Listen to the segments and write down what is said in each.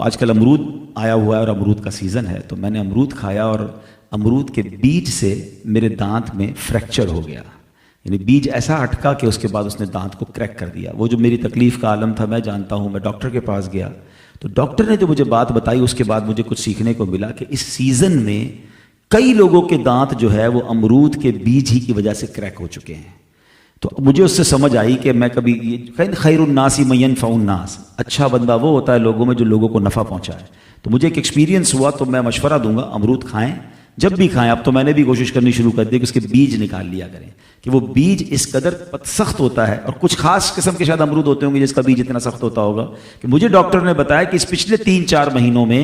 आजकल अमरूद आया हुआ है और अमरूद का सीज़न है, तो मैंने अमरूद खाया और अमरूद के बीज से मेरे दांत में फ्रैक्चर हो गया। यानी बीज ऐसा अटका कि उसके बाद उसने दांत को क्रैक कर दिया। वो जो मेरी तकलीफ़ का आलम था मैं जानता हूँ। मैं डॉक्टर के पास गया तो डॉक्टर ने जो मुझे बात बताई उसके बाद मुझे कुछ सीखने को मिला कि इस सीज़न में कई लोगों के दांत जो है वो अमरूद के बीज ही की वजह से क्रैक हो चुके हैं। तो मुझे उससे समझ आई कि मैं कभी खैरुन्नासी मय्यन फ़उन्नास, अच्छा बंदा वो होता है लोगों में जो लोगों को नफ़ा पहुंचाए। तो मुझे एक एक्सपीरियंस हुआ, तो मैं मशवरा दूंगा अमरूद खाएं, जब भी खाएं। अब तो मैंने भी कोशिश करनी शुरू कर दी कि उसके बीज निकाल लिया करें, कि वो बीज इस कदर सख्त होता है। और कुछ खास किस्म के शायद अमरूद होते होंगे जिसका बीज इतना सख्त होता होगा कि मुझे डॉक्टर ने बताया कि इस पिछले 3-4 महीनों में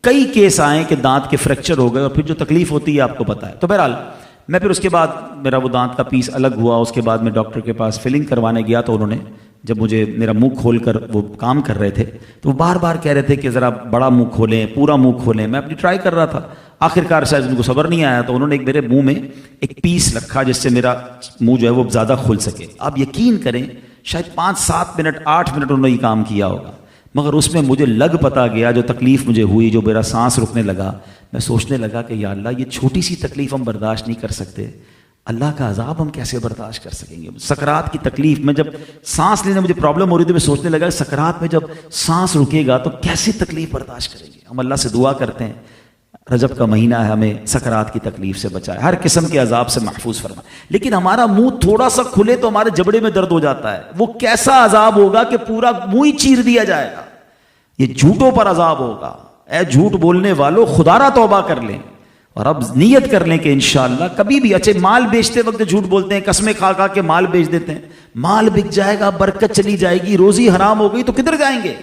कई केस आए कि दांत के फ्रैक्चर हो गए, और फिर जो तकलीफ होती है आपको पता है। तो बहरहाल मैं फिर उसके बाद मेरा वो दांत का पीस अलग हुआ, उसके बाद मैं डॉक्टर के पास फिलिंग करवाने गया। तो उन्होंने जब मुझे मेरा मुंह खोल कर वो काम कर रहे थे तो वो बार बार कह रहे थे कि ज़रा बड़ा मुंह खोलें, पूरा मुंह खोलें। मैं अपनी ट्राई कर रहा था, आखिरकार शायद उनको सब्र नहीं आया तो उन्होंने मेरे मुंह में एक पीस रखा जिससे मेरा मुंह जो है वो ज़्यादा खुल सके। आप यकीन करें शायद 5-7 मिनट 8 मिनट उन्होंने ये काम किया होगा, मगर उसमें मुझे लग पता गया जो तकलीफ़ मुझे हुई, जो मेरा सांस रुकने लगा। मैं सोचने लगा कि या अल्लाह, ये छोटी सी तकलीफ़ हम बर्दाश्त नहीं कर सकते, अल्लाह का अजाब हम कैसे बर्दाश्त कर सकेंगे। सकरात की तकलीफ़ में जब सांस लेने मुझे प्रॉब्लम हो रही थी, मैं सोचने लगा सकरात में जब सांस रुकेगा तो कैसी तकलीफ़ बर्दाश्त करेंगे। हम अल्लाह से दुआ करते हैं रजब का महीना है, हमें सकरात की तकलीफ से बचाए, हर किस्म के अजाब से महफूज फरमा। लेकिन हमारा मुंह थोड़ा सा खुले तो हमारे जबड़े में दर्द हो जाता है। वो कैसा अजाब होगा कि पूरा मुंह ही चीर दिया जाएगा। ये झूठों पर अजाब होगा। ऐ झूठ बोलने वालों, खुदारा तौबा कर लें और अब नियत कर लें कि इंशाअल्लाह कभी भी, अच्छे माल बेचते वक्त झूठ बोलते हैं, कसमें खा खा के माल बेच देते हैं, माल बिक जाएगा, बरकत चली जाएगी, रोजी हराम हो गई तो किधर जाएंगे।